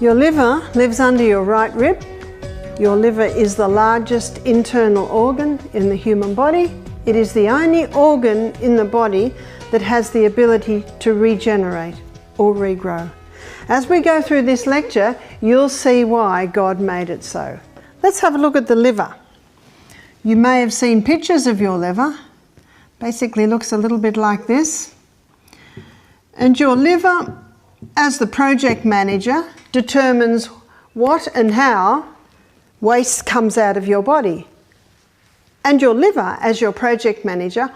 Your liver lives under your right rib. Your liver is the largest internal organ in the human body. It is the only organ in the body that has the ability to regenerate or regrow. As we go through this lecture, you'll see why God made it so. Let's have a look at the liver. You may have seen pictures of your liver. Basically looks a little bit like this. And your liver, as the project manager, determines what and how waste comes out of your body. And your liver, as your project manager,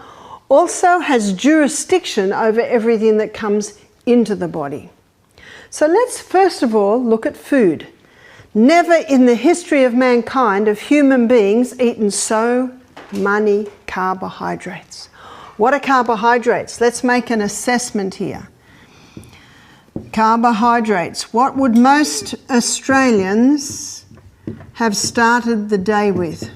also has jurisdiction over everything that comes into the body. So let's first of all look at food. Never in the history of mankind have human beings eaten so many carbohydrates. What are carbohydrates? Let's make an assessment here. Carbohydrates. What would most Australians have started the day with?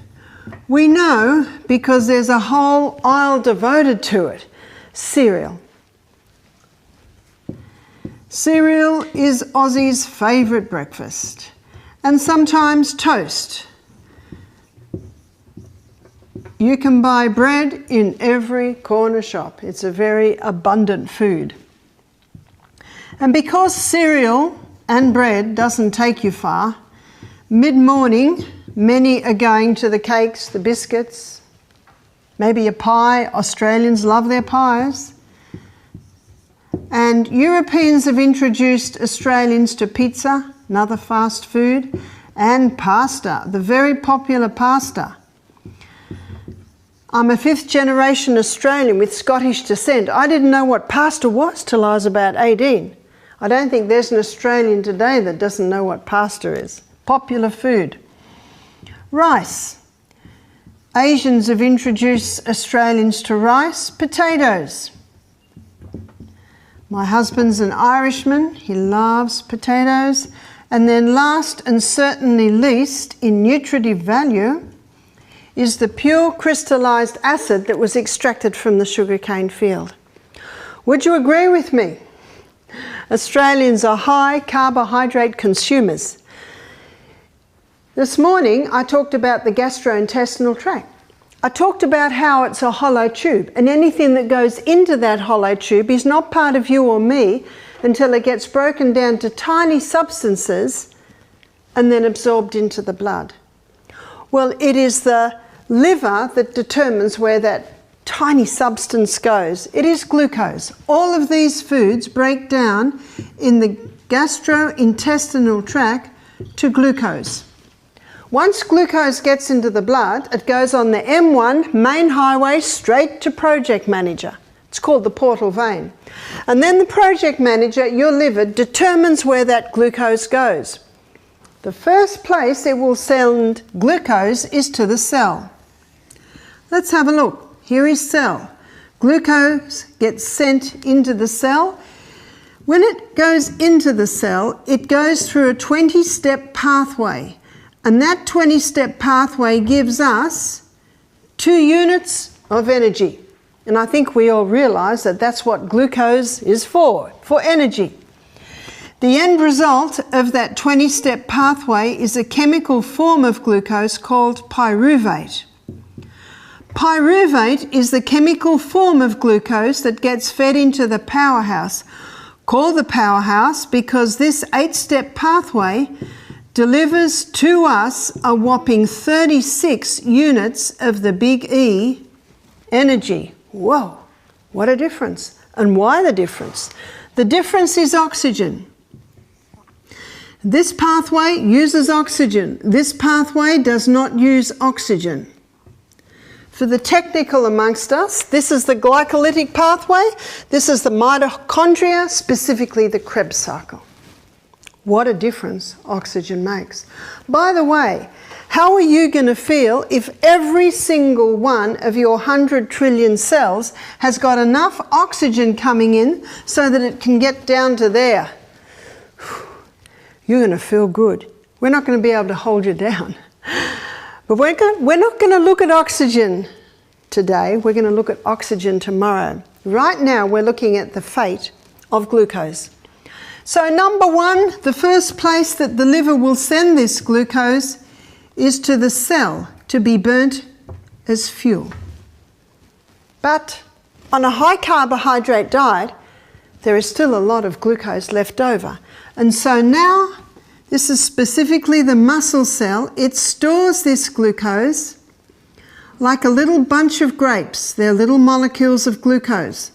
We know because there's a whole aisle devoted to it. Cereal. Cereal is Aussie's favourite breakfast, and sometimes toast. You can buy bread in every corner shop. It's a very abundant food. And because cereal and bread doesn't take you far, mid-morning, many are going to the cakes, the biscuits, maybe a pie. Australians love their pies. And Europeans have introduced Australians to pizza, another fast food, and pasta, the very popular pasta. I'm a fifth-generation Australian with Scottish descent. I didn't know what pasta was till I was about 18. I don't think there's an Australian today that doesn't know what pasta is. Popular food. Rice. Asians have introduced Australians to rice. Potatoes. My husband's an Irishman. He loves potatoes. And then last and certainly least in nutritive value is the pure crystallized acid that was extracted from the sugarcane field. Would you agree with me? Australians are high carbohydrate consumers. This morning I talked about the gastrointestinal tract. I talked about how it's a hollow tube, and anything that goes into that hollow tube is not part of you or me until it gets broken down to tiny substances and then absorbed into the blood. Well, it is the liver that determines where that tiny substance goes. It is glucose. All of these foods break down in the gastrointestinal tract to glucose. Once glucose gets into the blood, it goes on the M1 main highway straight to project manager. It's called the portal vein. And then the project manager, your liver, determines where that glucose goes. The first place it will send glucose is to the cell. Let's have a look. Here is cell. Glucose gets sent into the cell. When it goes into the cell, it goes through a 20-step pathway. And that 20-step pathway gives us 2 units of energy. And I think we all realise that that's what glucose is for energy. The end result of that 20-step pathway is a chemical form of glucose called pyruvate. Pyruvate is the chemical form of glucose that gets fed into the powerhouse, called the powerhouse because this 8-step pathway delivers to us a whopping 36 units of the big E energy. Whoa, what a difference. And why the difference? The difference is oxygen. This pathway uses oxygen. This pathway does not use oxygen. For the technical amongst us, this is the glycolytic pathway. This is the mitochondria, specifically the Krebs cycle. What a difference oxygen makes. By the way, how are you going to feel if every single one of your 100 trillion cells has got enough oxygen coming in so that it can get down to there? You're going to feel good. We're not going to be able to hold you down. But we're not going to look at oxygen today. We're going to look at oxygen tomorrow. Right now we're looking at the fate of glucose. So number one, the first place that the liver will send this glucose is to the cell to be burnt as fuel. But on a high carbohydrate diet, there is still a lot of glucose left over. And so now, this is specifically the muscle cell, it stores this glucose like a little bunch of grapes. They're little molecules of glucose,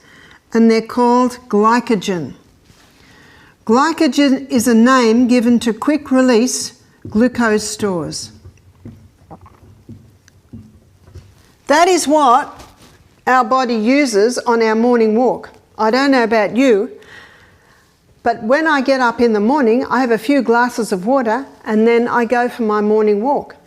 and they're called glycogen. Glycogen is a name given to quick-release glucose stores. That is what our body uses on our morning walk. I don't know about you, but when I get up in the morning, I have a few glasses of water and then I go for my morning walk.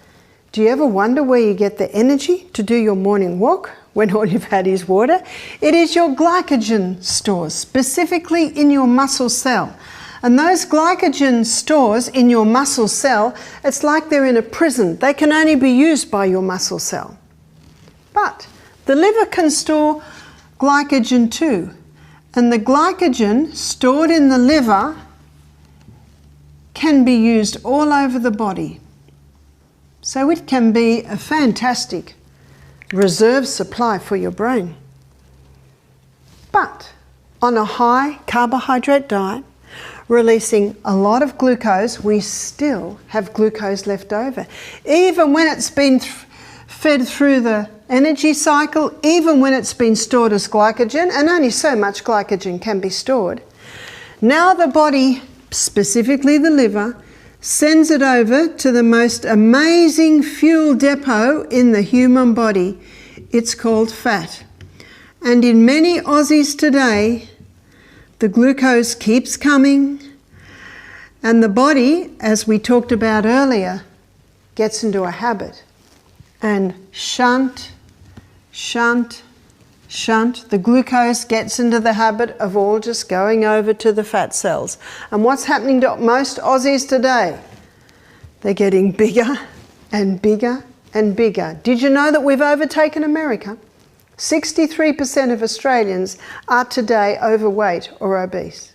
Do you ever wonder where you get the energy to do your morning walk when all you've had is water? It is your glycogen stores, specifically in your muscle cell. And those glycogen stores in your muscle cell, it's like they're in a prison. They can only be used by your muscle cell. But the liver can store glycogen too. And the glycogen stored in the liver can be used all over the body. So it can be a fantastic reserve supply for your brain. But on a high carbohydrate diet, releasing a lot of glucose, we still have glucose left over. Even when it's been fed through the energy cycle, even when it's been stored as glycogen, and only so much glycogen can be stored, now the body, specifically the liver, sends it over to the most amazing fuel depot in the human body. It's called fat. And in many Aussies today, the glucose keeps coming, and the body, as we talked about earlier, gets into a habit. And shunt, the glucose gets into the habit of all just going over to the fat cells. And what's happening to most Aussies today? They're getting bigger and bigger and bigger. Did you know that we've overtaken America? 63% of Australians are today overweight or obese.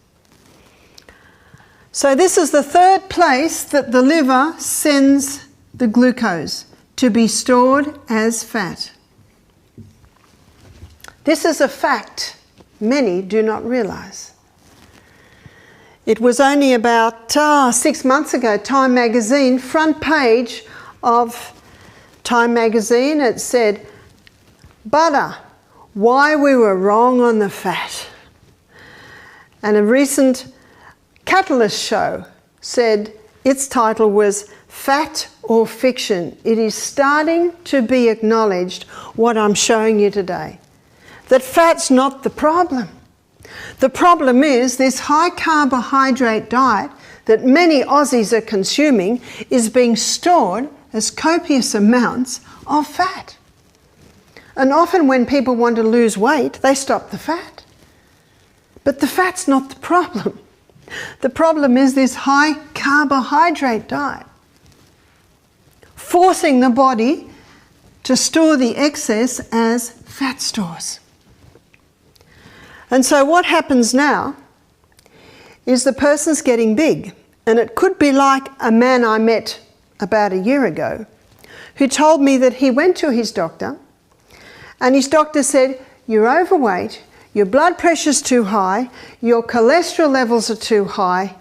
So this is the third place that the liver sends the glucose to be stored as fat. This is a fact many do not realise. It was only about 6 months ago, Time magazine, front page of Time magazine, it said, "Butter, why we were wrong on the fat." And a recent Catalyst show said its title was Fat or Fiction. It is starting to be acknowledged, what I'm showing you today, that fat's not the problem. The problem is this high carbohydrate diet that many Aussies are consuming is being stored as copious amounts of fat. And often when people want to lose weight, they stop the fat. But the fat's not the problem. The problem is this high carbohydrate diet, forcing the body to store the excess as fat stores. And so what happens now is the person's getting big. And it could be like a man I met about a year ago who told me that he went to his doctor and his doctor said, "You're overweight, your blood pressure's too high, your cholesterol levels are too high,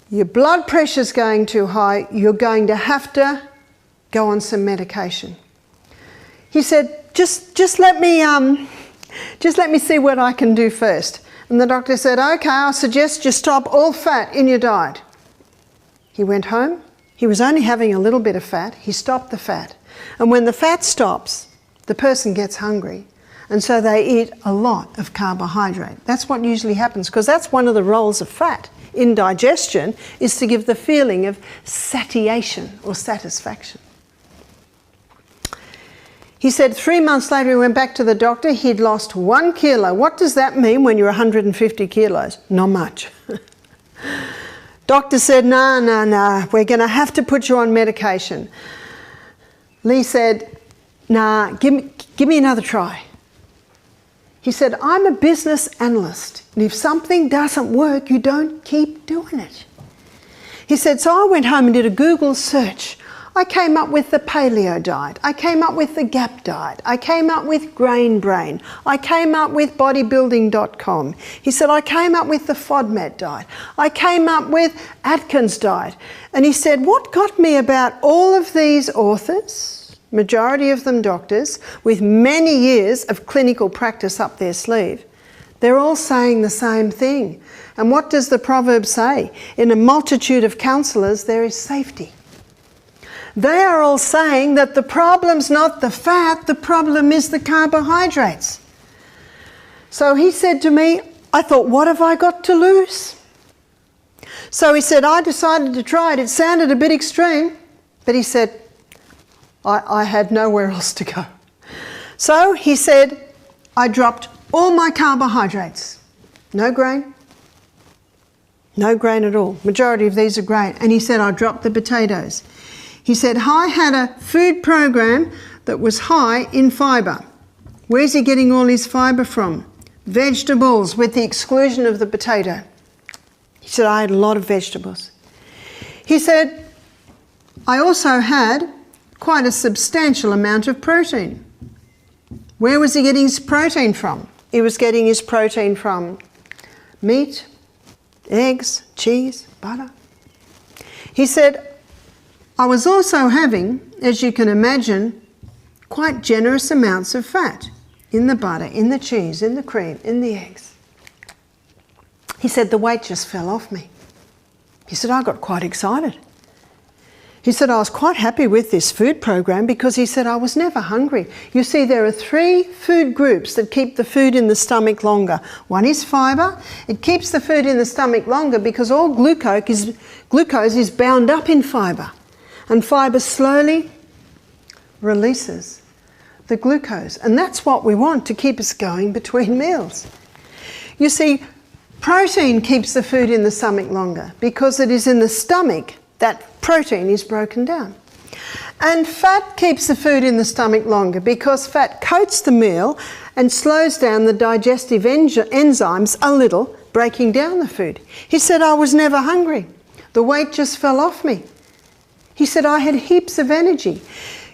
your blood pressure's going too high, you're going to have to go on some medication." He said, just let me see what I can do first. And the doctor said, "Okay, I'll suggest you stop all fat in your diet." He went home. He was only having a little bit of fat. He stopped the fat. And when the fat stops, the person gets hungry. And so they eat a lot of carbohydrate. That's what usually happens, because that's one of the roles of fat in digestion, is to give the feeling of satiation or satisfaction. He said 3 months later he went back to the doctor, he'd lost 1 kilo. What does that mean when you're 150 kilos? Not much. Doctor said, no, we're going to have to put you on medication. Lee said, nah, give me another try. He said, I'm a business analyst, and if something doesn't work, you don't keep doing it. He said, so I went home and did a Google search. I came up with the paleo diet. I came up with the GAP diet. I came up with Grain Brain. I came up with bodybuilding.com. He said, I came up with the FODMAP diet. I came up with Atkins diet. And he said, what got me about all of these authors, majority of them doctors, with many years of clinical practice up their sleeve, they're all saying the same thing. And what does the proverb say? In a multitude of counsellors, there is safety. They are all saying that the problem's not the fat, the problem is the carbohydrates. So he said to me, I thought, what have I got to lose? So he said, I decided to try it. It sounded a bit extreme, but he said, I had nowhere else to go. So he said, I dropped all my carbohydrates. No grain. No grain at all. Majority of these are grain. And he said, I dropped the potatoes. He said, I had a food program that was high in fibre. Where's he getting all his fibre from? Vegetables, with the exclusion of the potato. He said, I had a lot of vegetables. He said, I also had quite a substantial amount of protein. Where was he getting his protein from? He was getting his protein from meat, eggs, cheese, butter. He said, I was also having, as you can imagine, quite generous amounts of fat in the butter, in the cheese, in the cream, in the eggs. He said the weight just fell off me. He said I got quite excited. He said I was quite happy with this food program because he said I was never hungry. You see, there are 3 food groups that keep the food in the stomach longer. One is fibre. It keeps the food in the stomach longer because all glucose is bound up in fibre. And fibre slowly releases the glucose. And that's what we want to keep us going between meals. You see, protein keeps the food in the stomach longer because it is in the stomach that protein is broken down. And fat keeps the food in the stomach longer because fat coats the meal and slows down the digestive enzymes a little, breaking down the food. He said, I was never hungry. The weight just fell off me. He said, I had heaps of energy.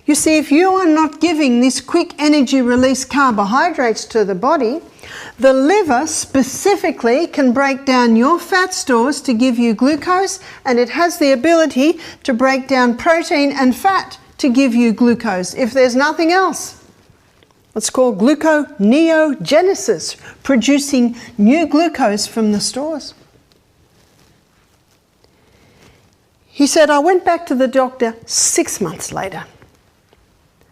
You see, if you are not giving this quick energy release carbohydrates to the body, the liver specifically can break down your fat stores to give you glucose, and it has the ability to break down protein and fat to give you glucose if there's nothing else. It's called gluconeogenesis, producing new glucose from the stores. He said, I went back to the doctor 6 months later.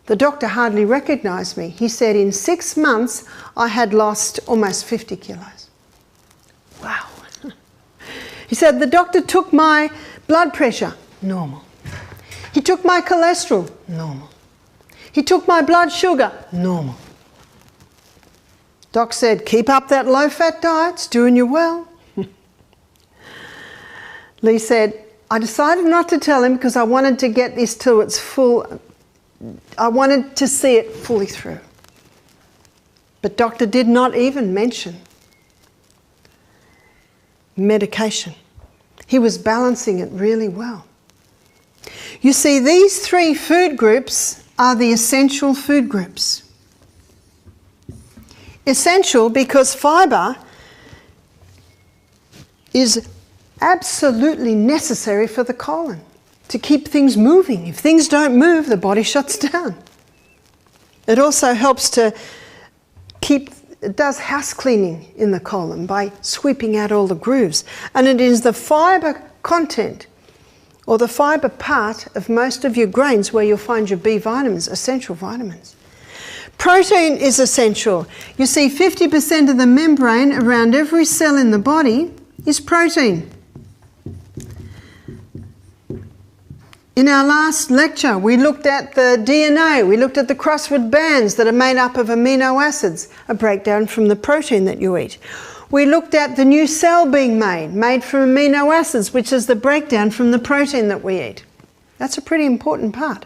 The doctor hardly recognised me. He said, in 6 months, I had lost almost 50 kilos. Wow. He said, the doctor took my blood pressure, normal. He took my cholesterol, normal. He took my blood sugar, normal. Doc said, keep up that low-fat diet, it's doing you well. Lee said, I decided not to tell him because I wanted to get this to its full, I wanted to see it fully through. But doctor did not even mention medication. He was balancing it really well. You see, these 3 food groups are the essential food groups. Essential because fibre is absolutely necessary for the colon to keep things moving. If things don't move, the body shuts down. It also helps to it does house cleaning in the colon by sweeping out all the grooves. And it is the fibre content or the fibre part of most of your grains where you'll find your B vitamins, essential vitamins. Protein is essential. You see, 50% of the membrane around every cell in the body is protein. In our last lecture, we looked at the DNA, we looked at the crossword bands that are made up of amino acids, a breakdown from the protein that you eat. We looked at the new cell being made from amino acids, which is the breakdown from the protein that we eat. That's a pretty important part.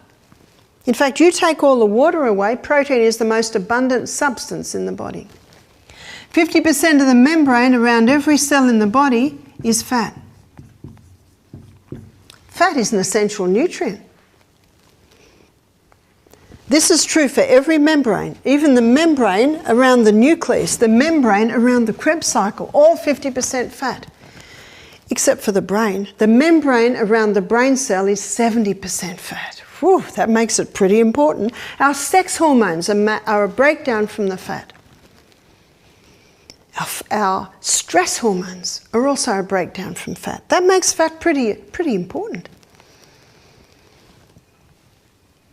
In fact, you take all the water away, protein is the most abundant substance in the body. 50% of the membrane around every cell in the body is fat. Fat is an essential nutrient. This is true for every membrane, even the membrane around the nucleus, the membrane around the Krebs cycle, all 50% fat. Except for the brain. The membrane around the brain cell is 70% fat. Whew, that makes it pretty important. Our sex hormones are a breakdown from the fat. Our stress hormones are also a breakdown from fat. That makes fat pretty important.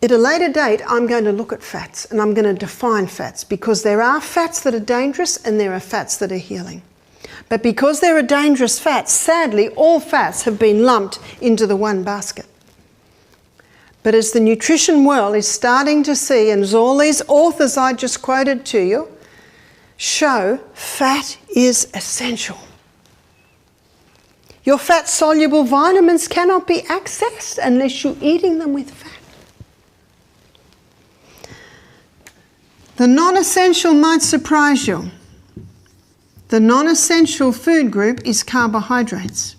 At a later date, I'm going to look at fats and I'm going to define fats, because there are fats that are dangerous and there are fats that are healing. But because there are dangerous fats, sadly, all fats have been lumped into the one basket. But as the nutrition world is starting to see, and as all these authors I just quoted to you show, fat is essential. Your fat-soluble vitamins cannot be accessed unless you're eating them with fat. The non-essential might surprise you. The non-essential food group is carbohydrates.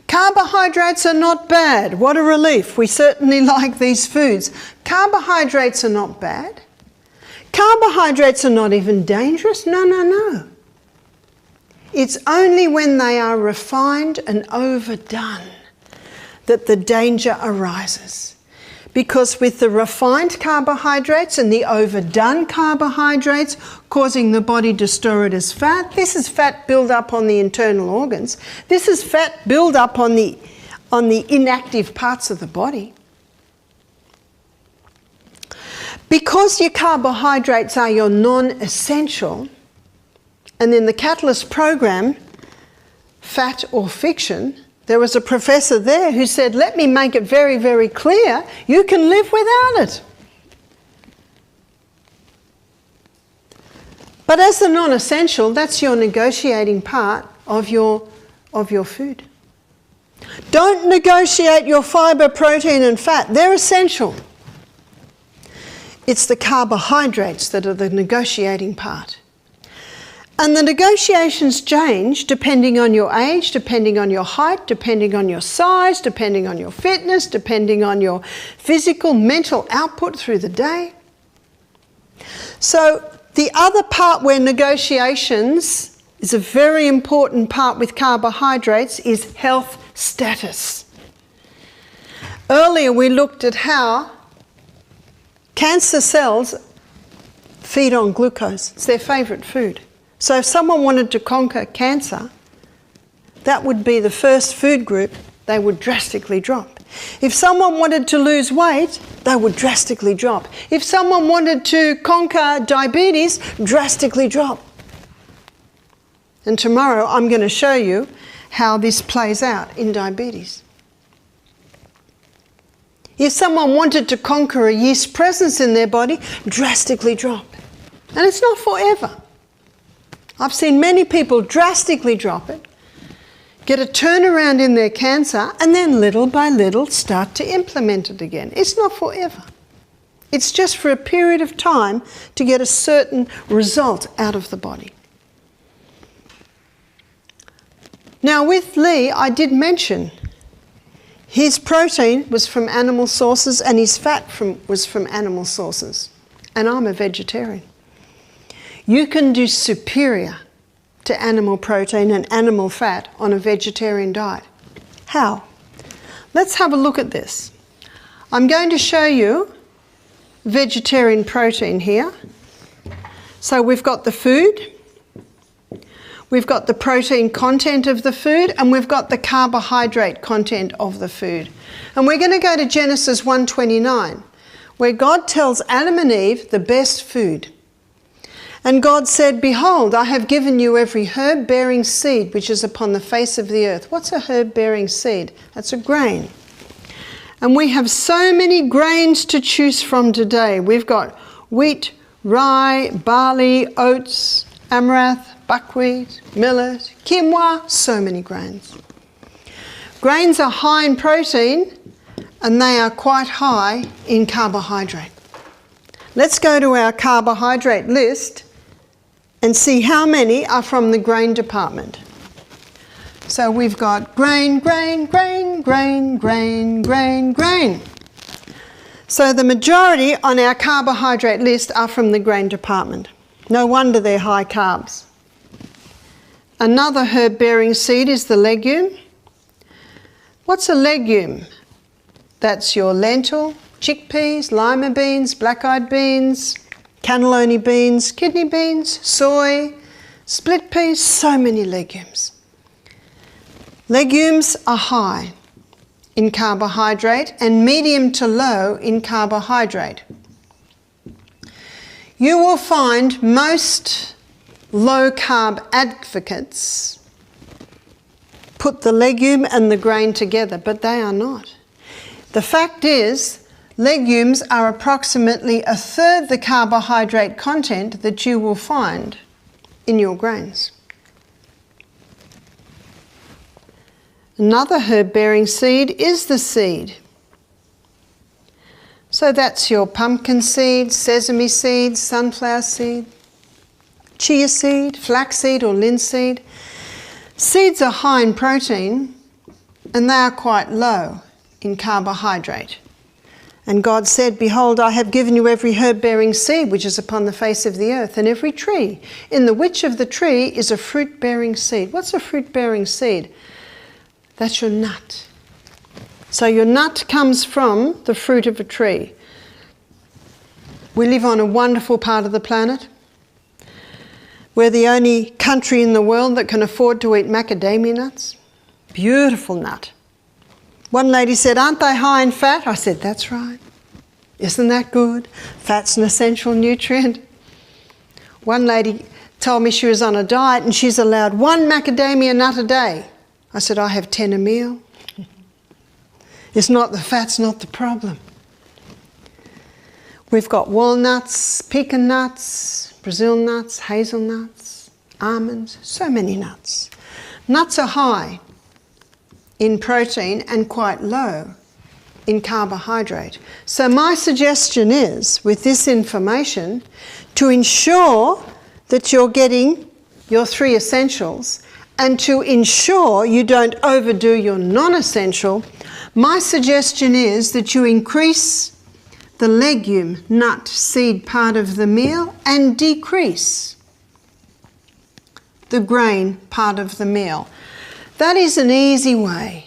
Carbohydrates are not bad. What a relief. We certainly like these foods. Carbohydrates are not bad. Carbohydrates are not even dangerous. No. It's only when they are refined and overdone that the danger arises. Because with the refined carbohydrates and the overdone carbohydrates causing the body to store it as fat, this is fat build up on the internal organs. This is fat build up on the inactive parts of the body. Because your carbohydrates are your non-essential, and in the Catalyst program, Fat or Fiction, there was a professor there who said, let me make it very, very clear, you can live without it. But as the non-essential, that's your negotiating part of your food. Don't negotiate your fibre, protein and fat. They're essential. It's the carbohydrates that are the negotiating part. And the negotiations change depending on your age, depending on your height, depending on your size, depending on your fitness, depending on your physical, mental output through the day. So the other part where negotiations is a very important part with carbohydrates is health status. Earlier we looked at how cancer cells feed on glucose. It's their favourite food. So if someone wanted to conquer cancer, that would be the first food group they would drastically drop. If someone wanted to lose weight, they would drastically drop. If someone wanted to conquer diabetes, drastically drop. And tomorrow I'm going to show you how this plays out in diabetes. If someone wanted to conquer a yeast presence in their body, drastically drop. And it's not forever. I've seen many people drastically drop it, get a turnaround in their cancer, and then little by little start to implement it again. It's not forever. It's just for a period of time to get a certain result out of the body. Now with Lee, I did mention his protein was from animal sources and his fat was from animal sources. And I'm a vegetarian. You can do superior to animal protein and animal fat on a vegetarian diet. How? Let's have a look at this. I'm going to show you vegetarian protein here. So we've got the food, we've got the protein content of the food, and we've got the carbohydrate content of the food. And we're going to go to Genesis 1:29, where God tells Adam and Eve the best food. And God said, behold, I have given you every herb-bearing seed which is upon the face of the earth. What's a herb-bearing seed? That's a grain. And we have so many grains to choose from today. We've got wheat, rye, barley, oats, amaranth, buckwheat, millet, quinoa, so many grains. Grains are high in protein and they are quite high in carbohydrate. Let's go to our carbohydrate list and see how many are from the grain department. So we've got grain, grain, grain, grain, grain, grain, grain. So the majority on our carbohydrate list are from the grain department. No wonder they're high carbs. Another herb-bearing seed is the legume. What's a legume? That's your lentil, chickpeas, lima beans, black-eyed beans, cannellini beans, kidney beans, soy, split peas, so many legumes. Legumes are high in carbohydrate and medium to low in carbohydrate. You will find most low-carb advocates put the legume and the grain together, but they are not. The fact is, legumes are approximately a third the carbohydrate content that you will find in your grains. Another herb-bearing seed is the seed. So that's your pumpkin seed, sesame seed, sunflower seed, chia seed, flaxseed or linseed. Seeds are high in protein and they are quite low in carbohydrate. And God said, "Behold, I have given you every herb-bearing seed which is upon the face of the earth, and every tree. In the which of the tree is a fruit-bearing seed." What's a fruit-bearing seed? That's your nut. So your nut comes from the fruit of a tree. We live on a wonderful part of the planet. We're the only country in the world that can afford to eat macadamia nuts. Beautiful nut. One lady said, "Aren't they high in fat?" I said, "That's right. Isn't that good? Fat's an essential nutrient." One lady told me she was on a diet and she's allowed 1 macadamia nut a day. I said, "I have 10 a meal." It's not the fat's not the problem. We've got walnuts, pecan nuts, Brazil nuts, hazelnuts, almonds, so many nuts. Nuts are high in protein and quite low in carbohydrate. So my suggestion is, with this information, to ensure that you're getting your 3 essentials and to ensure you don't overdo your non-essential, my suggestion is that you increase the legume, nut, seed part of the meal and decrease the grain part of the meal. That is an easy way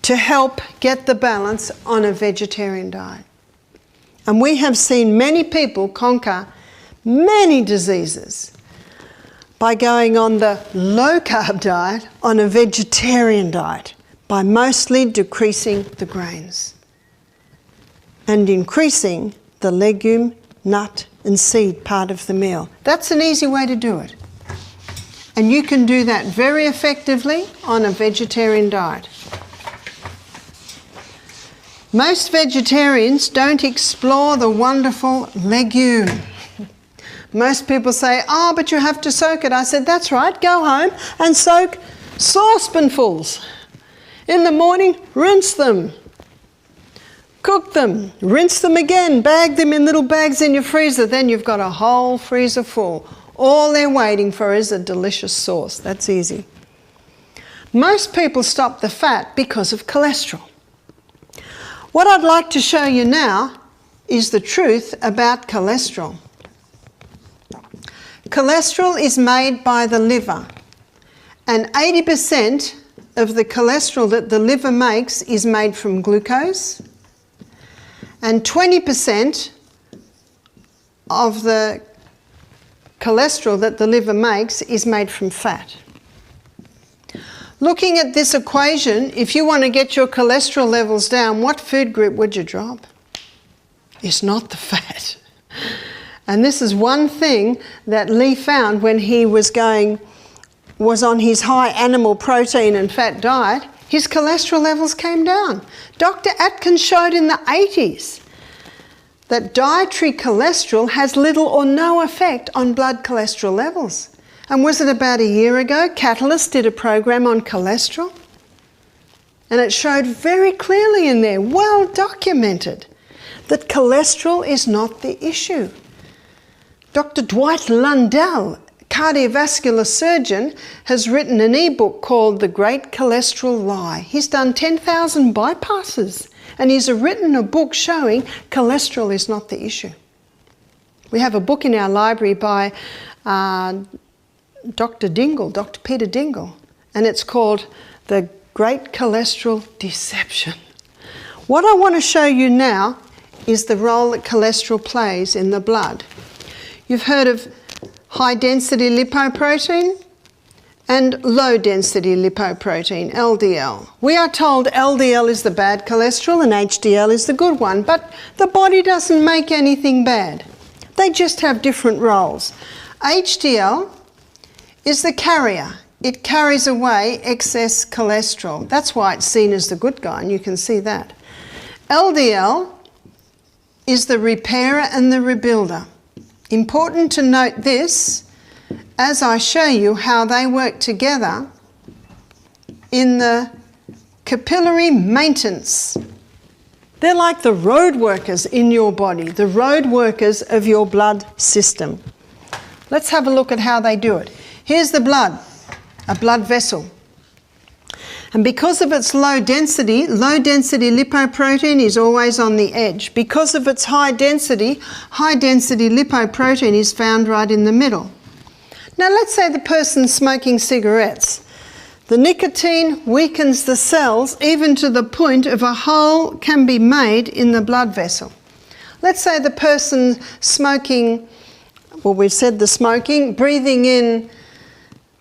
to help get the balance on a vegetarian diet. And we have seen many people conquer many diseases by going on the low-carb diet on a vegetarian diet, by mostly decreasing the grains and increasing the legume, nut and seed part of the meal. That's an easy way to do it. And you can do that very effectively on a vegetarian diet. Most vegetarians don't explore the wonderful legume. Most people say, "Oh, but you have to soak it." I said, "That's right, go home and soak saucepanfuls. In the morning, rinse them. Cook them, rinse them again, bag them in little bags in your freezer. Then you've got a whole freezer full. All they're waiting for is a delicious sauce." That's easy. Most people stop the fat because of cholesterol. What I'd like to show you now is the truth about cholesterol. Cholesterol is made by the liver, and 80% of the cholesterol that the liver makes is made from glucose, and 20% of the cholesterol that the liver makes is made from fat. Looking at this equation, if you want to get your cholesterol levels down, what food group would you drop? It's not the fat. And this is one thing that Lee found when he was on his high animal protein and fat diet. His cholesterol levels came down. Dr. Atkins showed in the 80s that dietary cholesterol has little or no effect on blood cholesterol levels. And was it about a year ago, Catalyst did a program on cholesterol? And it showed very clearly in there, well documented, that cholesterol is not the issue. Dr. Dwight Lundell, cardiovascular surgeon, has written an ebook called The Great Cholesterol Lie. He's done 10,000 bypasses, and he's written a book showing cholesterol is not the issue. We have a book in our library by Dr. Peter Dingle, and it's called The Great Cholesterol Deception. What I want to show you now is the role that cholesterol plays in the blood. You've heard of high-density lipoprotein and low-density lipoprotein, LDL. We are told LDL is the bad cholesterol and HDL is the good one, but the body doesn't make anything bad. They just have different roles. HDL is the carrier. It carries away excess cholesterol. That's why it's seen as the good guy, and you can see that. LDL is the repairer and the rebuilder. Important to note this as I show you how they work together in the capillary maintenance. They're like the road workers in your body, the road workers of your blood system. Let's have a look at how they do it. Here's the blood, a blood vessel. And because of its low density lipoprotein is always on the edge. Because of its high density lipoprotein is found right in the middle. Now let's say the person's smoking cigarettes. The nicotine weakens the cells even to the point of a hole can be made in the blood vessel. Let's say the person smoking, well, we've said the smoking, breathing in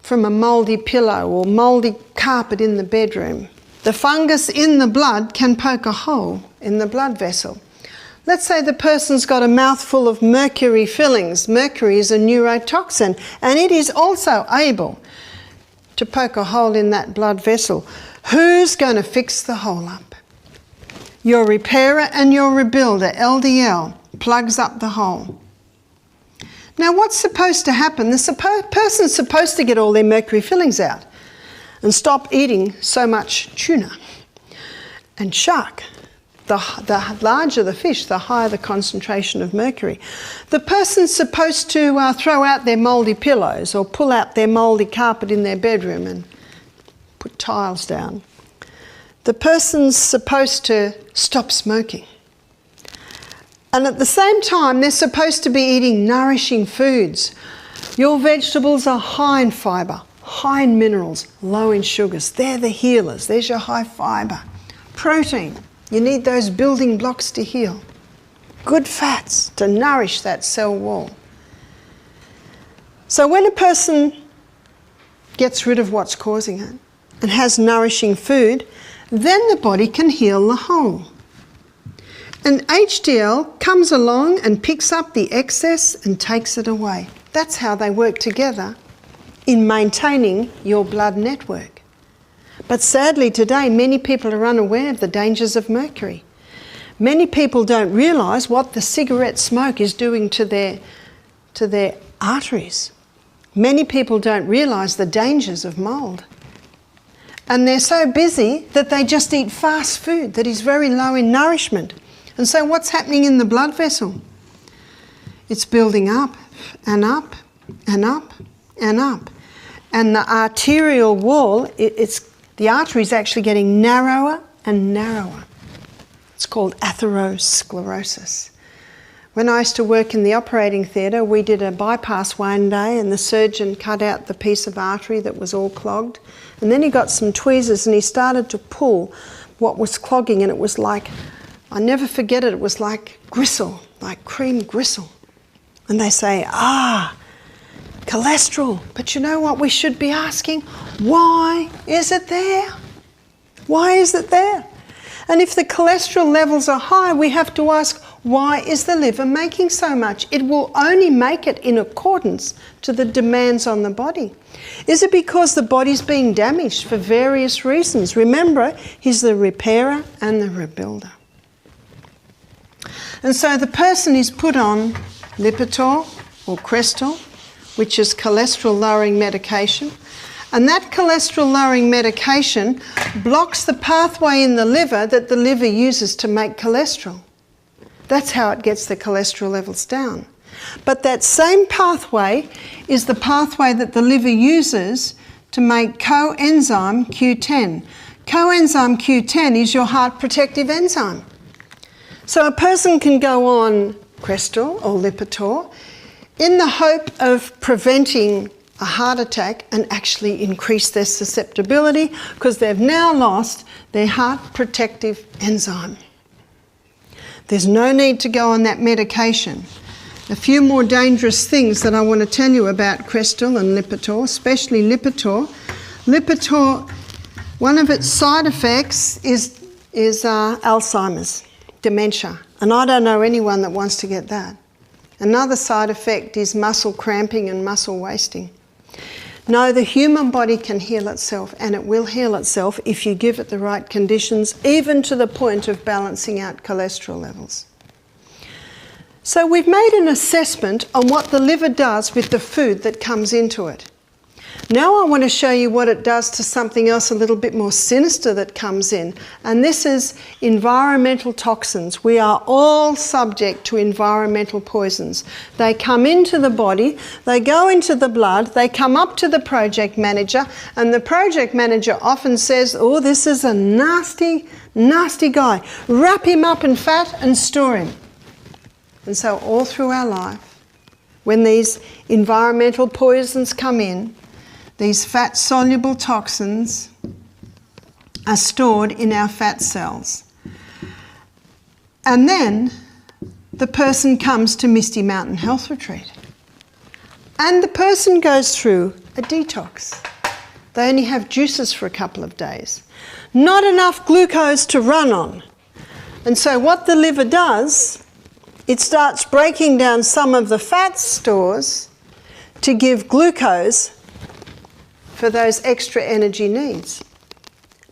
from a mouldy pillow or mouldy carpet in the bedroom. The fungus in the blood can poke a hole in the blood vessel. Let's say the person's got a mouthful of mercury fillings. Mercury is a neurotoxin, and it is also able to poke a hole in that blood vessel. Who's going to fix the hole up? Your repairer and your rebuilder, LDL, plugs up the hole. Now what's supposed to happen? The person's supposed to get all their mercury fillings out and stop eating so much tuna and shark. The larger the fish, the higher the concentration of mercury. The person's supposed to throw out their mouldy pillows or pull out their mouldy carpet in their bedroom and put tiles down. The person's supposed to stop smoking. And at the same time, they're supposed to be eating nourishing foods. Your vegetables are high in fibre, high in minerals, low in sugars. They're the healers. There's your high fibre. Protein. You need those building blocks to heal. Good fats to nourish that cell wall. So when a person gets rid of what's causing it and has nourishing food, then the body can heal the hole. And HDL comes along and picks up the excess and takes it away. That's how they work together in maintaining your blood network. But sadly today, many people are unaware of the dangers of mercury. Many people don't realise what the cigarette smoke is doing to their arteries. Many people don't realise the dangers of mould. And they're so busy that they just eat fast food that is very low in nourishment. And so what's happening in the blood vessel? It's building up and up and up and up. And the arterial wall, the artery is actually getting narrower and narrower. It's called atherosclerosis. When I used to work in the operating theatre, we did a bypass one day and the surgeon cut out the piece of artery that was all clogged. And then he got some tweezers and he started to pull what was clogging, and it was like, I never forget it was like gristle, like cream gristle. And they say, cholesterol. But you know what we should be asking? Why is it there? Why is it there? And if the cholesterol levels are high, we have to ask, why is the liver making so much? It will only make it in accordance to the demands on the body. Is it because the body's being damaged for various reasons? Remember, he's the repairer and the rebuilder. And so the person is put on Lipitor or Crestor, which is cholesterol-lowering medication. And that cholesterol-lowering medication blocks the pathway in the liver that the liver uses to make cholesterol. That's how it gets the cholesterol levels down. But that same pathway is the pathway that the liver uses to make coenzyme Q10. Coenzyme Q10 is your heart protective enzyme. So a person can go on Crestor or Lipitor in the hope of preventing a heart attack and actually increase their susceptibility because they've now lost their heart protective enzyme. There's no need to go on that medication. A few more dangerous things that I want to tell you about Crestor and Lipitor, especially Lipitor. Lipitor, one of its side effects is Alzheimer's, dementia, and I don't know anyone that wants to get that. Another side effect is muscle cramping and muscle wasting. No, the human body can heal itself, and it will heal itself if you give it the right conditions, even to the point of balancing out cholesterol levels. So we've made an assessment on what the liver does with the food that comes into it. Now I want to show you what it does to something else a little bit more sinister that comes in, and this is environmental toxins. We are all subject to environmental poisons. They come into the body, they go into the blood, they come up to the project manager, and the project manager often says, oh, this is a nasty, nasty guy. Wrap him up in fat and store him. And so all through our life, when these environmental poisons come in, these fat-soluble toxins are stored in our fat cells. And then the person comes to Misty Mountain Health Retreat. And the person goes through a detox. They only have juices for a couple of days. Not enough glucose to run on. And so what the liver does, it starts breaking down some of the fat stores to give glucose for those extra energy needs.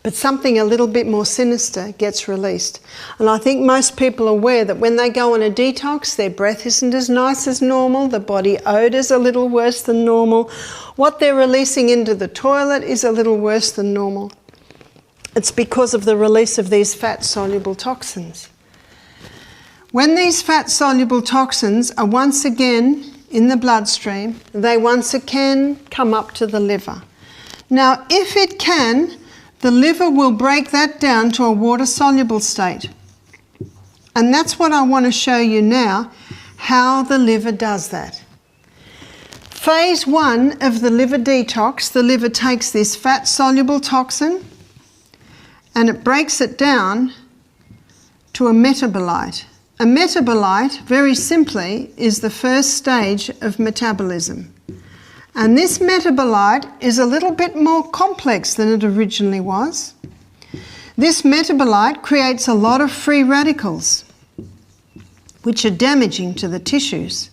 But something a little bit more sinister gets released. And I think most people are aware that when they go on a detox, their breath isn't as nice as normal, the body odour's a little worse than normal, what they're releasing into the toilet is a little worse than normal. It's because of the release of these fat-soluble toxins. When these fat-soluble toxins are once again in the bloodstream, they once again come up to the liver. Now, if it can, the liver will break that down to a water-soluble state. And that's what I want to show you now, how the liver does that. Phase 1 of the liver detox, the liver takes this fat-soluble toxin and it breaks it down to a metabolite. A metabolite, very simply, is the first stage of metabolism. And this metabolite is a little bit more complex than it originally was. This metabolite creates a lot of free radicals, which are damaging to the tissues.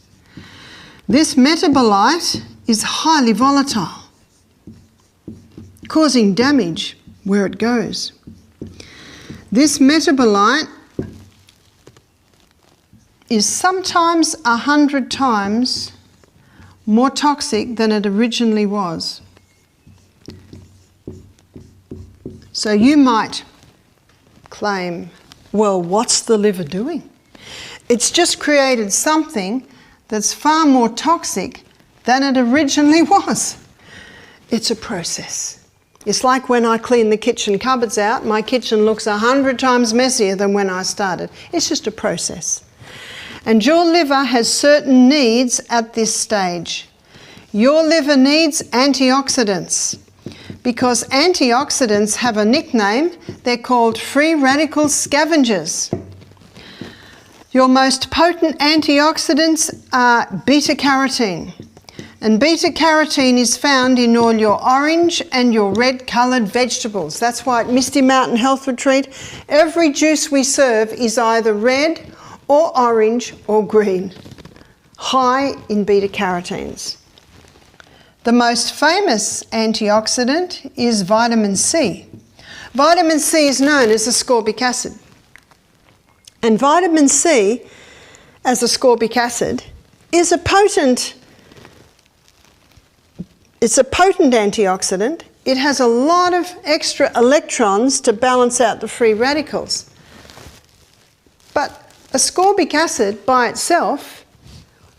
This metabolite is highly volatile, causing damage where it goes. This metabolite is sometimes 100 times more toxic than it originally was. So you might claim, well, what's the liver doing? It's just created something that's far more toxic than it originally was. It's a process. It's like when I clean the kitchen cupboards out, my kitchen looks 100 times messier than when I started. It's just a process. And your liver has certain needs at this stage. Your liver needs antioxidants because antioxidants have a nickname. They're called free radical scavengers. Your most potent antioxidants are beta-carotene. And beta-carotene is found in all your orange and your red-coloured vegetables. That's why at Misty Mountain Health Retreat, every juice we serve is either red or orange or green, high in beta-carotenes. The most famous antioxidant is vitamin C. Vitamin C is known as ascorbic acid. And vitamin C, as ascorbic acid, is a potent antioxidant. It has a lot of extra electrons to balance out the free radicals. But ascorbic acid by itself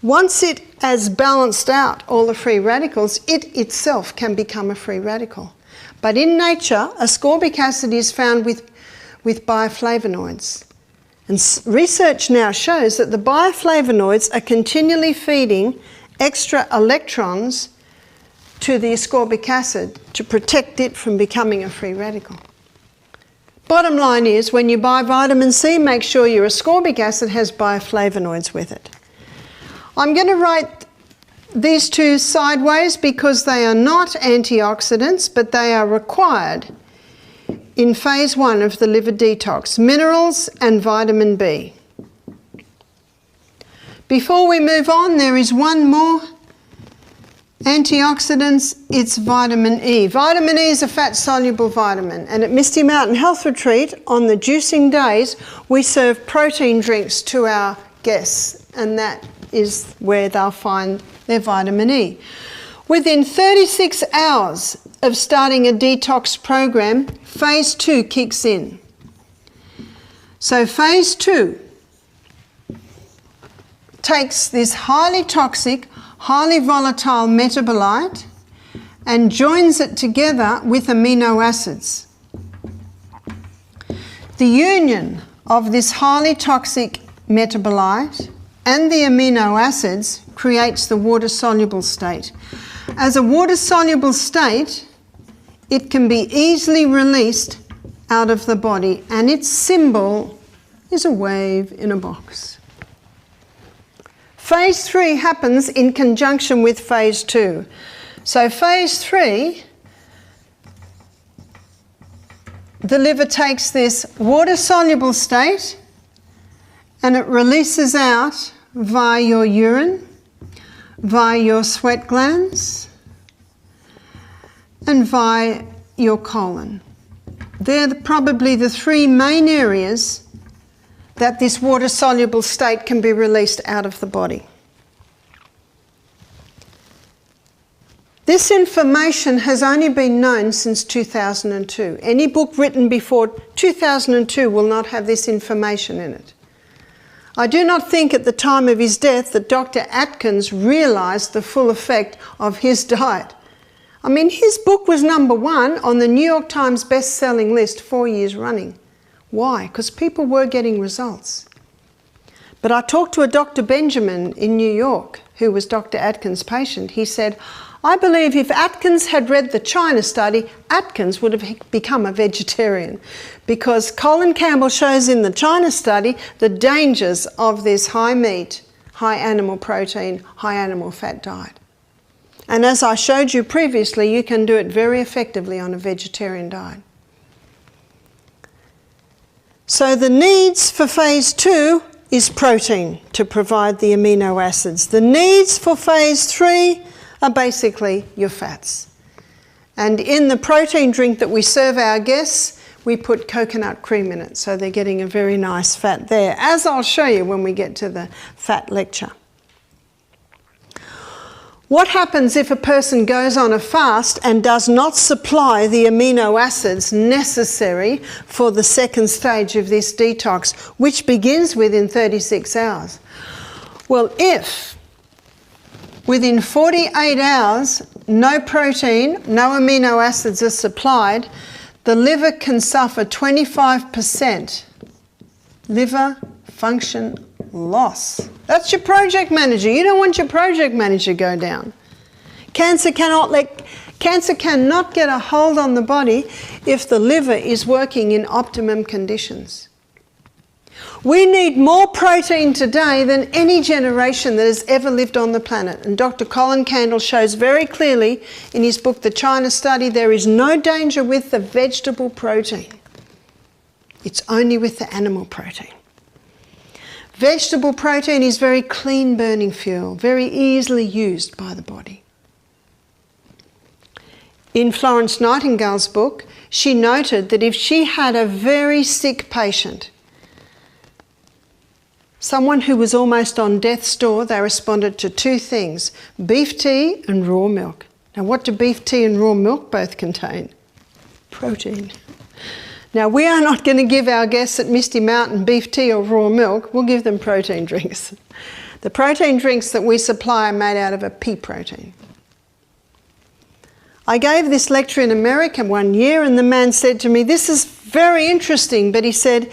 Once it has balanced out all the free radicals, it itself can become a free radical. But in nature, ascorbic acid is found with bioflavonoids. And research now shows that the bioflavonoids are continually feeding extra electrons to the ascorbic acid to protect it from becoming a free radical. Bottom line is, when you buy vitamin C, make sure your ascorbic acid has bioflavonoids with it. I'm going to write these two sideways because they are not antioxidants, but they are required in phase 1 of the liver detox: minerals and vitamin B. Before we move on, there is one more antioxidants. It's vitamin E. Vitamin E is a fat-soluble vitamin, and at Misty Mountain Health Retreat on the juicing days, we serve protein drinks to our guests, and that is where they'll find their vitamin E. Within 36 hours of starting a detox program, phase 2 kicks in. So phase 2 takes this highly toxic, highly volatile metabolite and joins it together with amino acids. The union of this highly toxic metabolite and the amino acids creates the water-soluble state. As a water-soluble state, it can be easily released out of the body, and its symbol is a wave in a box. Phase 3 happens in conjunction with phase 2. So phase 3, the liver takes this water-soluble state and it releases out via your urine, via your sweat glands, and via your colon. They're probably the 3 main areas that this water-soluble state can be released out of the body. This information has only been known since 2002. Any book written before 2002 will not have this information in it. I do not think at the time of his death that Dr. Atkins realised the full effect of his diet. I mean, his book was #1 on the New York Times best-selling list 4 years running. Why? Because people were getting results. But I talked to a Dr. Benjamin in New York, who was Dr. Atkins' patient. He said, I believe if Atkins had read the China study, Atkins would have become a vegetarian, because Colin Campbell shows in the China study the dangers of this high meat, high animal protein, high animal fat diet. And as I showed you previously, you can do it very effectively on a vegetarian diet. So the needs for phase 2 is protein to provide the amino acids. The needs for phase 3 are basically your fats. And in the protein drink that we serve our guests, we put coconut cream in it, so they're getting a very nice fat there, as I'll show you when we get to the fat lecture. What happens if a person goes on a fast and does not supply the amino acids necessary for the second stage of this detox, which begins within 36 hours? Well, if within 48 hours no protein, no amino acids are supplied, the liver can suffer 25% liver function loss. That's your project manager. You don't want your project manager to go down. Cancer cannot get a hold on the body if the liver is working in optimum conditions. We need more protein today than any generation that has ever lived on the planet. And Dr. Colin Campbell shows very clearly in his book, The China Study, there is no danger with the vegetable protein. It's only with the animal protein. Vegetable protein is very clean burning fuel, very easily used by the body. In Florence Nightingale's book, she noted that if she had a very sick patient, someone who was almost on death's door, they responded to 2 things: beef tea and raw milk. Now, what do beef tea and raw milk both contain? Protein. Now, we are not going to give our guests at Misty Mountain beef tea or raw milk. We'll give them protein drinks. The protein drinks that we supply are made out of a pea protein. I gave this lecture in America one year, and the man said to me, "This is very interesting," but he said,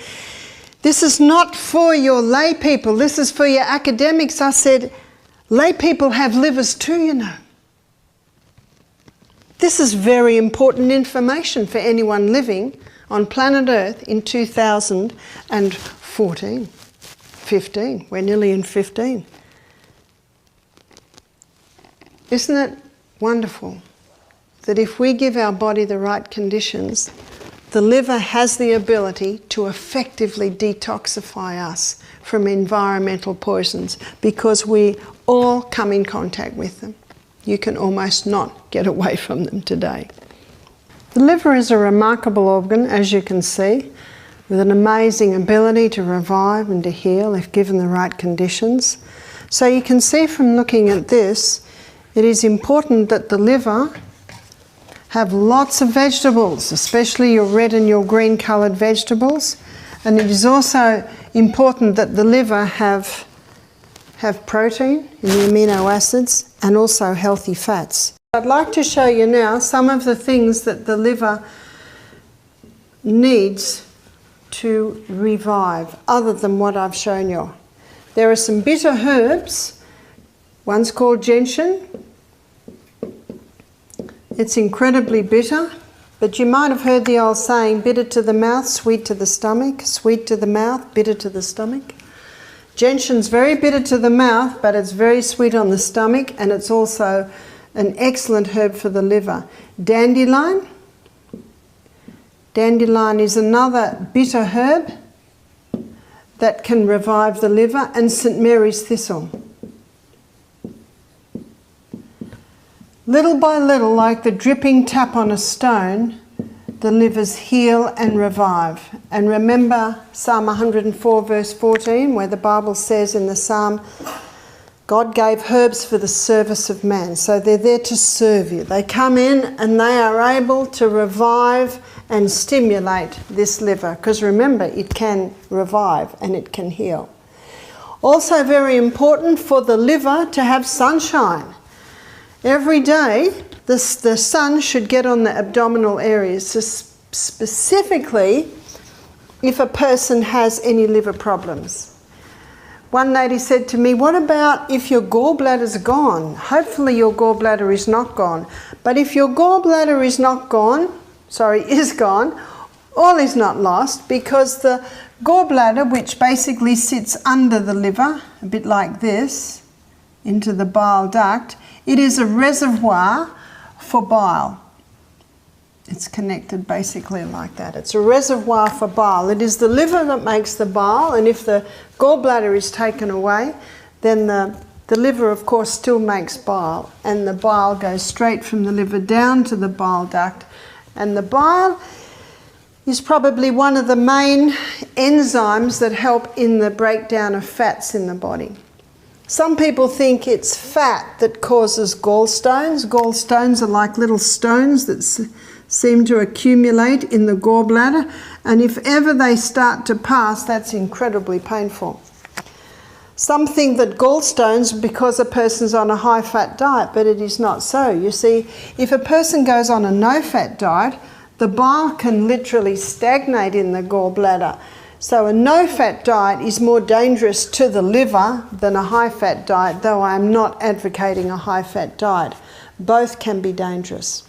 "This is not for your lay people, this is for your academics." I said, "Lay people have livers too, you know." This is very important information for anyone living on planet Earth in 2014, 15. We're nearly in 15. Isn't it wonderful that if we give our body the right conditions, the liver has the ability to effectively detoxify us from environmental poisons, because we all come in contact with them. You can almost not get away from them today. The liver is a remarkable organ, as you can see, with an amazing ability to revive and to heal if given the right conditions. So you can see from looking at this, it is important that the liver have lots of vegetables, especially your red and your green coloured vegetables. And it is also important that the liver have protein in the amino acids and also healthy fats. I'd like to show you now some of the things that the liver needs to revive, other than what I've shown you. There are some bitter herbs. One's called gentian. It's incredibly bitter, but you might have heard the old saying, bitter to the mouth, sweet to the stomach, sweet to the mouth, bitter to the stomach. Gentian's very bitter to the mouth, but it's very sweet on the stomach, and it's also an excellent herb for the liver. Dandelion. Dandelion is another bitter herb that can revive the liver, and St. Mary's thistle. Little by little, like the dripping tap on a stone, the livers heal and revive. And remember Psalm 104 verse 14, where the Bible says in the Psalm, God gave herbs for the service of man. So they're there to serve you. They come in and they are able to revive and stimulate this liver, because remember, it can revive and it can heal. Also very important for the liver to have sunshine. Every day, the sun should get on the abdominal areas, so specifically if a person has any liver problems. One lady said to me, "What about if your gallbladder's gone? Hopefully your gallbladder is not gone. But if your gallbladder is gone, all is not lost, because the gallbladder, which basically sits under the liver, a bit like this, into the bile duct, it is a reservoir for bile. It's connected basically like that. It's a reservoir for bile. It is the liver that makes the bile, and if the gallbladder is taken away, then the liver, of course, still makes bile, and the bile goes straight from the liver down to the bile duct. And the bile is probably one of the main enzymes that help in the breakdown of fats in the body. Some people think it's fat that causes gallstones. Gallstones are like little stones that seem to accumulate in the gallbladder, and if ever they start to pass, that's incredibly painful. Some think that gallstones because a person's on a high-fat diet, but it is not so. You see, if a person goes on a no-fat diet, the bile can literally stagnate in the gallbladder. So a no-fat diet is more dangerous to the liver than a high-fat diet, though I am not advocating a high-fat diet. Both can be dangerous.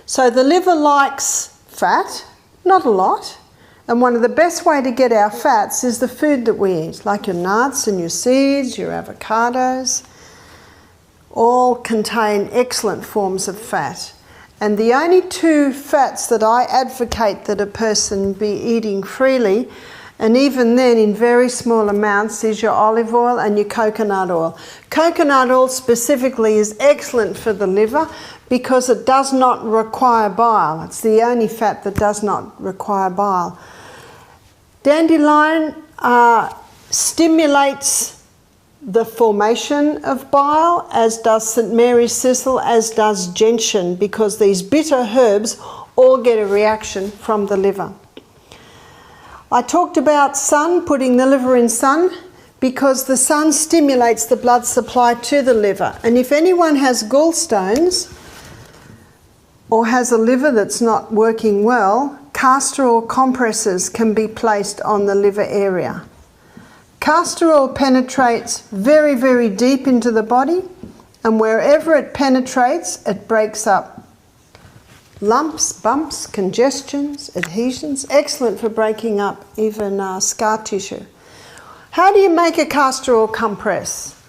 So the liver likes fat, not a lot, and one of the best way to get our fats is the food that we eat, like your nuts and your seeds, your avocados, all contain excellent forms of fat. And the only two fats that I advocate that a person be eating freely, and even then in very small amounts, is your olive oil and your coconut oil. Coconut oil specifically is excellent for the liver because it does not require bile. It's the only fat that does not require bile. Dandelion stimulates the formation of bile, as does St. Mary's thistle, as does gentian, because these bitter herbs all get a reaction from the liver. I talked about sun, putting the liver in sun. because the sun stimulates the blood supply to the liver. And if anyone has gallstones or has a liver that's not working well, castor oil compresses can be placed on the liver area. Castor oil penetrates very, very deep into the body, and wherever it penetrates, it breaks up lumps, bumps, congestions, adhesions. Excellent for breaking up even scar tissue. How do you make a castor oil compress?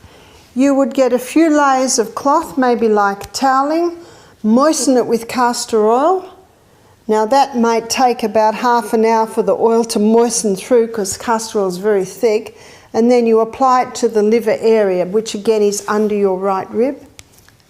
You would get a few layers of cloth, maybe like toweling, moisten it with castor oil. Now that might take about half an hour for the oil to moisten through because castor oil is very thick, and then you apply it to the liver area, which again is under your right rib.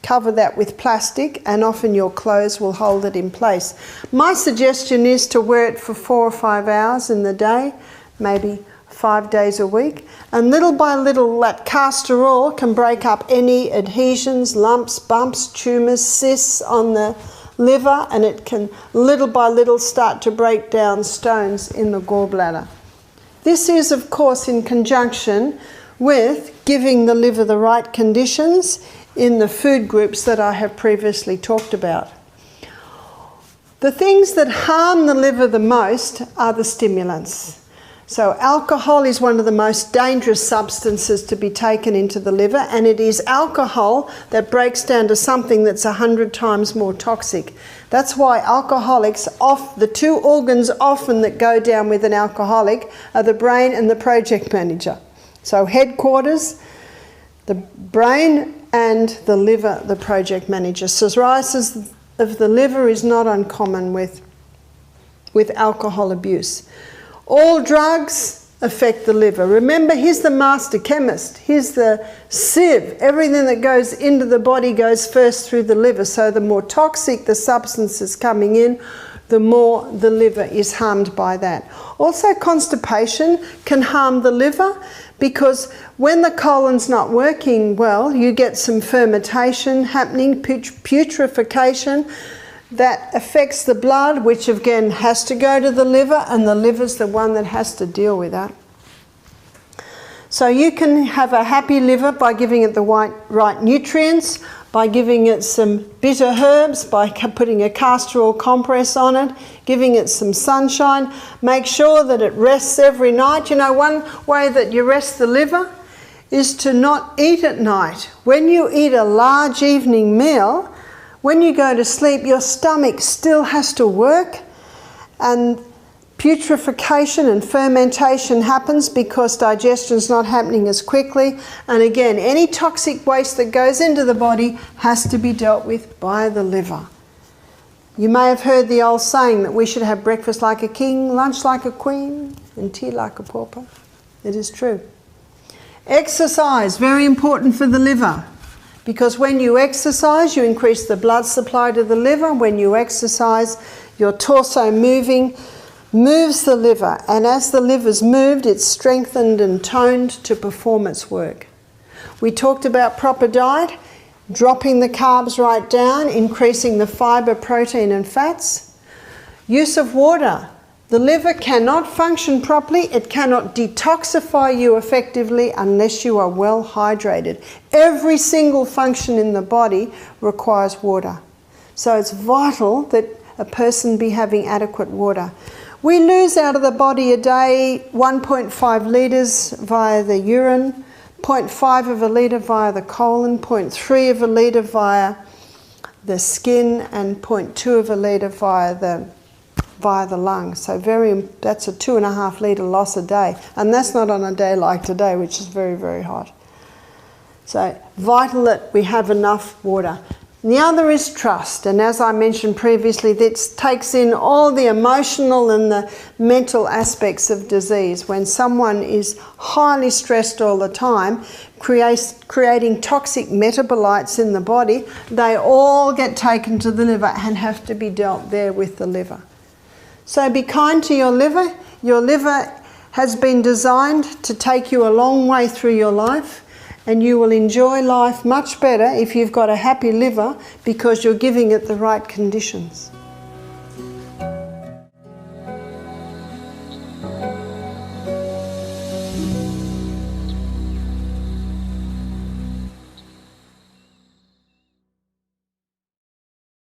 Cover that with plastic, and often your clothes will hold it in place. My suggestion is to wear it for 4 or 5 hours in the day, maybe 5 days a week, and little by little that castor oil can break up any adhesions, lumps, bumps, tumours, cysts on the liver, and it can little by little start to break down stones in the gallbladder. This is of course in conjunction with giving the liver the right conditions in the food groups that I have previously talked about. The things that harm the liver the most are the stimulants. So alcohol is one of the most dangerous substances to be taken into the liver, and it is alcohol that breaks down to something that's 100 times more toxic. That's why alcoholics, the two organs often that go down with an alcoholic are the brain and the project manager. So headquarters, the brain and the liver, the project manager. Cirrhosis of the liver is not uncommon with alcohol abuse. All drugs affect the liver. Remember, he's the master chemist. He's the sieve. Everything that goes into the body goes first through the liver. So the more toxic the substance is coming in, the more the liver is harmed by that. Also, constipation can harm the liver because when the colon's not working well, you get some fermentation happening, putrefaction, that affects the blood, which again has to go to the liver, and the liver's the one that has to deal with that. So you can have a happy liver by giving it the right nutrients, by giving it some bitter herbs, by putting a castor oil compress on it, giving it some sunshine. Make sure that it rests every night. You know, one way that you rest the liver is to not eat at night. When you eat a large evening meal, when you go to sleep, your stomach still has to work, and putrefaction and fermentation happens because digestion is not happening as quickly. And again, any toxic waste that goes into the body has to be dealt with by the liver. You may have heard the old saying that we should have breakfast like a king, lunch like a queen, and tea like a pauper. It is true. Exercise, very important for the liver. Because when you exercise, you increase the blood supply to the liver. When you exercise, your torso moves the liver. And as the liver's moved, it's strengthened and toned to perform its work. We talked about proper diet, dropping the carbs right down, increasing the fibre, protein and fats. Use of water. The liver cannot function properly, it cannot detoxify you effectively unless you are well hydrated. Every single function in the body requires water. So it's vital that a person be having adequate water. We lose out of the body a day 1.5 litres via the urine, 0.5 of a litre via the colon, 0.3 of a litre via the skin, and 0.2 of a litre via the lungs. So that's a 2.5 litre loss a day. And that's not on a day like today, which is very, very hot. So vital that we have enough water. And the other is trust. And as I mentioned previously, this takes in all the emotional and the mental aspects of disease. When someone is highly stressed all the time, creating toxic metabolites in the body, they all get taken to the liver and have to be dealt there with the liver. So be kind to your liver. Your liver has been designed to take you a long way through your life, and you will enjoy life much better if you've got a happy liver because you're giving it the right conditions.